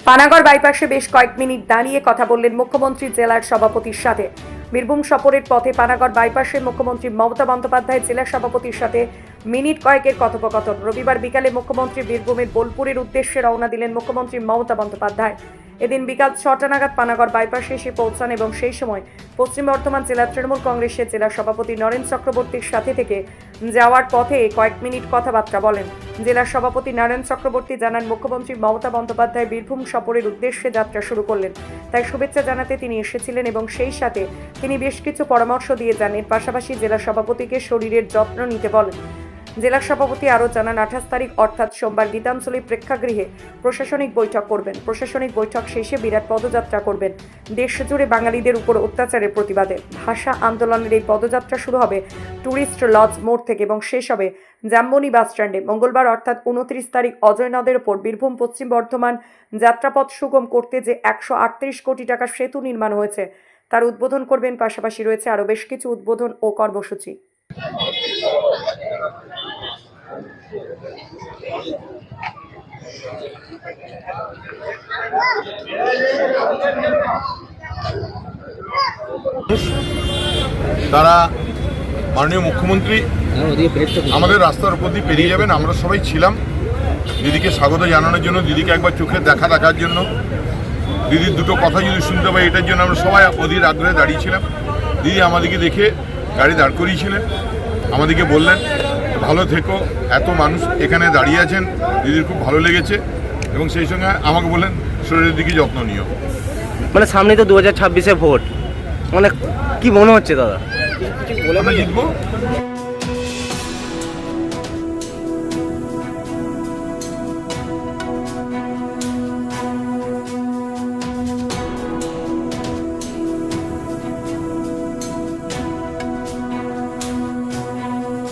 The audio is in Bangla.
পানাগড় বাইপাসে বেশ কয়েক মিনিট দাঁড়িয়ে কথা বললেন মুখ্যমন্ত্রী জেলার সভাপতির সাথে। বীরভূম সফরের পথে পানাগড় বাইপাসে মুখ্যমন্ত্রী মমতা বন্দ্যোপাধ্যায় জেলা সভাপতির সাথে মিনিট কয়েকের কথোপকথন। রবিবার বিকালে মুখ্যমন্ত্রী বীরভূমের বোলপুরের উদ্দেশ্যে রওনা দিলেন মুখ্যমন্ত্রী মমতা বন্দ্যোপাধ্যায়। এদিন বিকাল 6টা নাগাদ পানাগড় বাইপাসে এসে পৌঁছান এবং সেই সময় পশ্চিম বর্ধমান জেলা তৃণমূল কংগ্রেসের জেলা সভাপতি নরেন চক্রবর্তীর সাথে থেকে যাওয়ার পথে কয়েক মিনিট কথাবার্তা বলেন। জেলা সভাপতি নরেন চক্রবর্তী জানান, মুখ্যমন্ত্রী মমতা বন্দ্যোপাধ্যায় বীরভূম সফরের উদ্দেশ্যে যাত্রা শুরু করলেন, তাই শুভেচ্ছা জানাতে তিনি এসেছিলেন এবং সেই সাথে তিনি বেশ কিছু পরামর্শ দিয়ে যান। এর পাশাপাশি জেলা সভাপতিকে শরীরের যত্ন নিতে বলেন। জেলা সভাপতি আরও জানান, 28 তারিখ অর্থাৎ সোমবার গীতাঞ্জলি প্রেক্ষাগৃহে প্রশাসনিক বৈঠক করবেন। প্রশাসনিক বৈঠক শেষে বিরাট পদযাত্রা করবেন। দেশ জুড়ে বাঙালিদের উপর অত্যাচারের প্রতিবাদে ভাষা আন্দোলনের এই পদযাত্রা শুরু হবে ট্যুরিস্ট লজ মোড় থেকে এবং শেষ হবে জামবনি বাস স্ট্যান্ডে। মঙ্গলবার অর্থাৎ 29 তারিখ অজয় নদের ওপর বীরভূম পশ্চিম বর্ধমান যাত্রাপথ সুগম করতে যে 138 কোটি টাকার সেতু নির্মাণ হয়েছে তার উদ্বোধন করবেন। পাশাপাশি রয়েছে আরও বেশ কিছু উদ্বোধন ও কর্মসূচি। তারা মাননীয় মুখ্যমন্ত্রী আমাদের রাস্তার উপর দিয়ে পেরিয়ে যাবেন, আমরা সবাই ছিলাম দিদিকে স্বাগত জানানোর জন্য, দিদিকে একবার চোখে দেখার জন্য, দিদির দুটো কথা যদি শুনতে পাই এটার জন্য আমরা সবাই অধীর আগ্রহে দাঁড়িয়েছিলাম। দিদি আমাদেরকে দেখে গাড়ি দাঁড় করিয়েছিলেন, আমাদেরকে বললেন ভালো থেকো, এত মানুষ এখানে দাঁড়িয়ে আছেন, দিদির খুব ভালো লেগেছে এবং সেই সঙ্গে আমাকে বললেন শরীরের দিকে যত্ন নিও। মানে সামনে তো 2026-এ ভোট, মানে কি মনে হচ্ছে দাদা? আমরা জিতবো।